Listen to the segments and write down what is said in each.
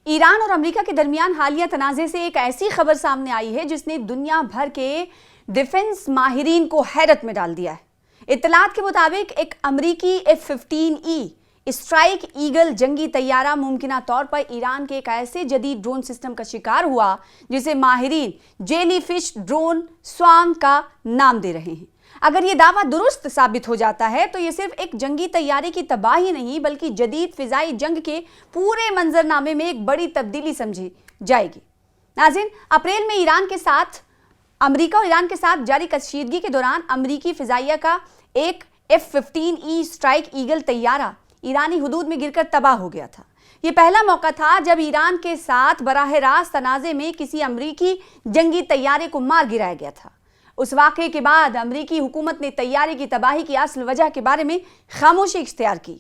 ایران اور امریکہ کے درمیان حالیہ تنازع سے ایک ایسی خبر سامنے آئی ہے جس نے دنیا بھر کے ڈیفنس ماہرین کو حیرت میں ڈال دیا ہے۔ اطلاعات کے مطابق ایک امریکی F-15E اسٹرائک ایگل جنگی طیارہ ممکنہ طور پر ایران کے ایک ایسے جدید ڈرون سسٹم کا شکار ہوا جسے ماہرین جیلی فش ڈرون سوارم کا نام دے رہے ہیں۔ اگر یہ دعویٰ درست ثابت ہو جاتا ہے تو یہ صرف ایک جنگی طیارے کی تباہی نہیں بلکہ جدید فضائی جنگ کے پورے منظرنامے میں ایک بڑی تبدیلی سمجھی جائے گی۔ ناظرین، اپریل میں امریکہ اور ایران کے ساتھ جاری کشیدگی کے دوران امریکی فضائیہ کا ایک F-15E اسٹرائک ایگل طیارہ ایرانی حدود میں گر کر تباہ ہو گیا تھا۔ یہ پہلا موقع تھا جب ایران کے ساتھ براہ راست تنازع میں کسی امریکی جنگی طیارے کو مار گرایا گیا تھا۔ اس واقعے کے بعد امریکی حکومت نے طیارے کی تباہی کی اصل وجہ کے بارے میں خاموشی اختیار کی۔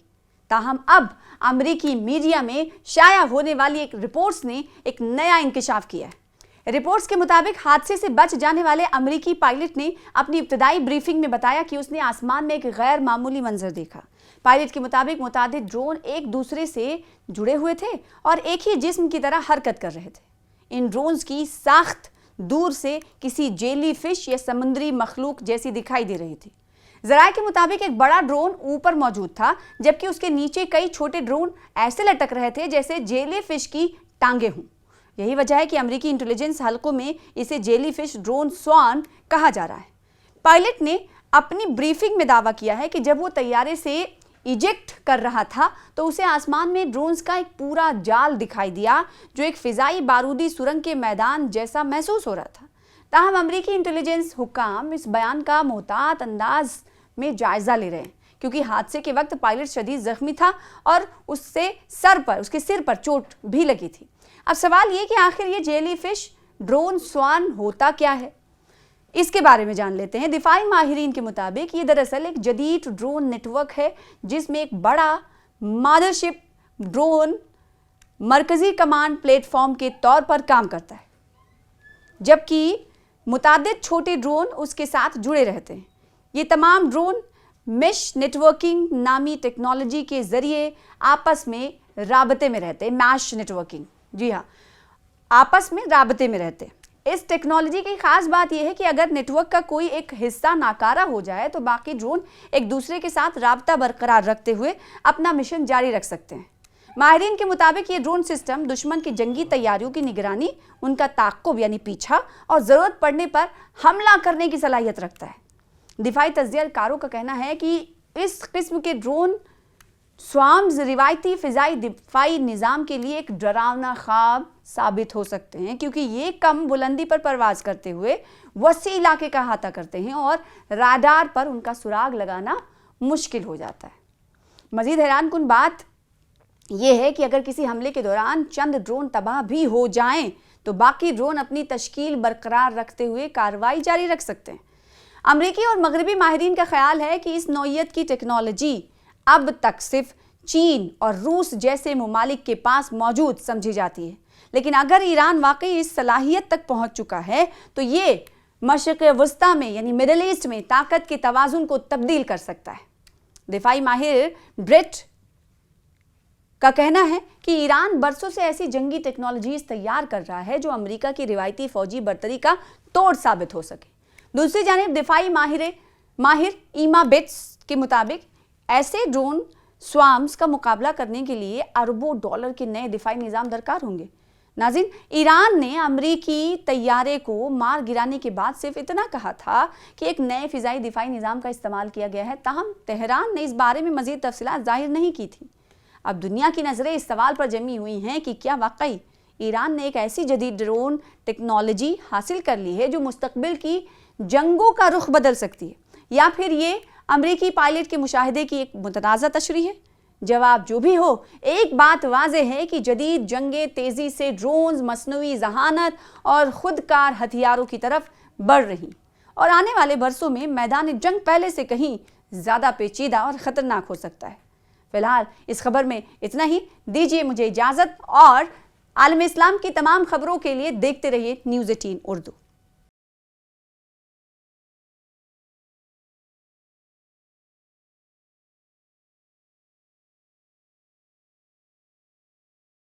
تاہم اب امریکی میڈیا میں شائع ہونے والی ایک رپورٹس نے ایک نیا انکشاف کیا ہے۔ رپورٹس کے مطابق حادثے سے بچ جانے والے امریکی پائلٹ نے اپنی ابتدائی بریفنگ میں بتایا کہ اس نے آسمان میں ایک غیر معمولی منظر دیکھا۔ پائلٹ کے مطابق متعدد ڈرون ایک دوسرے سے جڑے ہوئے تھے اور ایک ہی جسم کی طرح حرکت کر رہے تھے۔ ان ڈرونز کی ساخت دور سے کسی جیلی فش یا سمندری مخلوق جیسی دکھائی دے رہی تھی۔ ذرائع کے مطابق ایک بڑا ڈرون اوپر موجود تھا جبکہ اس کے نیچے کئی چھوٹے ڈرون ایسے لٹک رہے تھے جیسے جیلی فش کی ٹانگیں ہوں۔ یہی وجہ ہے کہ امریکی انٹیلیجنس حلقوں میں اسے جیلی فش ڈرون سوارم کہا جا رہا ہے۔ پائلٹ نے اپنی بریفنگ میں دعویٰ کیا ہے کہ جب وہ طیارے سے ایجیکٹ کر رہا تھا تو اسے آسمان میں ڈرونز کا ایک پورا جال دکھائی دیا جو ایک فضائی بارودی سرنگ کے میدان جیسا محسوس ہو رہا تھا۔ تاہم امریکی انٹیلیجنس حکام اس بیان کا محتاط انداز میں جائزہ لے رہے ہیں کیونکہ حادثے کے وقت پائلٹ شدید زخمی تھا اور اس کے سر پر چوٹ بھی لگی تھی۔ اب سوال یہ کہ آخر یہ جیلی فش ڈرون سوارم ہوتا کیا ہے؟ اس کے بارے میں جان لیتے ہیں۔ دفاعی ماہرین کے مطابق یہ دراصل ایک جدید ڈرون نیٹ ورک ہے جس میں ایک بڑا مادرشپ ڈرون مرکزی کمانڈ پلیٹ فارم کے طور پر کام کرتا ہے جبکہ متعدد چھوٹے ڈرون اس کے ساتھ جڑے رہتے ہیں۔ یہ تمام ڈرون میش نیٹ ورکنگ نامی ٹیکنالوجی کے ذریعے آپس میں رابطے میں رہتے ہیں۔ میش نیٹ ورکنگ، جی ہاں، آپس میں رابطے میں رہتے ہیں۔ اس ٹیکنالوجی کی خاص بات یہ ہے کہ اگر نیٹ ورک کا کوئی ایک حصہ ناکارہ ہو جائے تو باقی ڈرون ایک دوسرے کے ساتھ رابطہ برقرار رکھتے ہوئے اپنا مشن جاری رکھ سکتے ہیں۔ ماہرین کے مطابق یہ ڈرون سسٹم دشمن کی جنگی تیاریوں کی نگرانی، ان کا تعاقب یعنی پیچھا اور ضرورت پڑنے پر حملہ کرنے کی صلاحیت رکھتا ہے۔ دفاعی تجزیہ کاروں کا کہنا ہے کہ اس قسم کے ڈرون سوارمز روایتی فضائی دفاعی نظام کے لیے ایک ڈراونا خواب ثابت ہو سکتے ہیں کیونکہ یہ کم بلندی پر پرواز کرتے ہوئے وسیع علاقے کا احاطہ کرتے ہیں اور راڈار پر ان کا سراغ لگانا مشکل ہو جاتا ہے۔ مزید حیران کن بات یہ ہے کہ اگر کسی حملے کے دوران چند ڈرون تباہ بھی ہو جائیں تو باقی ڈرون اپنی تشکیل برقرار رکھتے ہوئے کارروائی جاری رکھ سکتے ہیں۔ امریکی اور مغربی ماہرین کا خیال ہے کہ اس نوعیت کی ٹیکنالوجی اب تک صرف چین اور روس جیسے ممالک کے پاس موجود سمجھی جاتی ہے، لیکن اگر ایران واقعی اس صلاحیت تک پہنچ چکا ہے تو یہ مشرق وسطیٰ میں یعنی مڈل ایسٹ میں طاقت کے توازن کو تبدیل کر سکتا ہے۔ دفاعی ماہر بریٹ کا کہنا ہے کہ ایران برسوں سے ایسی جنگی ٹیکنالوجیز تیار کر رہا ہے جو امریکہ کی روایتی فوجی برتری کا توڑ ثابت ہو سکے۔ دوسری جانب دفاعی ماہر ایما بیٹس کے مطابق ایسے ڈرون سوارمز کا مقابلہ کرنے کے لیے اربوں ڈالر کے نئے دفاعی نظام درکار ہوں گے۔ ناظرین، ایران نے امریکی طیارے کو مار گرانے کے بعد صرف اتنا کہا تھا کہ ایک نئے فضائی دفاعی نظام کا استعمال کیا گیا ہے، تاہم تہران نے اس بارے میں مزید تفصیلات ظاہر نہیں کی تھیں۔ اب دنیا کی نظریں اس سوال پر جمی ہوئی ہیں کہ کیا واقعی ایران نے ایک ایسی جدید ڈرون ٹیکنالوجی حاصل کر لی ہے جو مستقبل کی جنگوں کا رخ بدل سکتی ہے، یا پھر یہ امریکی پائلٹ کے مشاہدے کی ایک متنازع تشریح ہے؟ جواب جو بھی ہو، ایک بات واضح ہے کہ جدید جنگیں تیزی سے ڈرونز، مصنوعی ذہانت اور خودکار ہتھیاروں کی طرف بڑھ رہی اور آنے والے برسوں میں میدان جنگ پہلے سے کہیں زیادہ پیچیدہ اور خطرناک ہو سکتا ہے۔ فی الحال اس خبر میں اتنا ہی۔ دیجیے مجھے اجازت اور عالم اسلام کی تمام خبروں کے لیے دیکھتے رہیے نیوز 18 اردو۔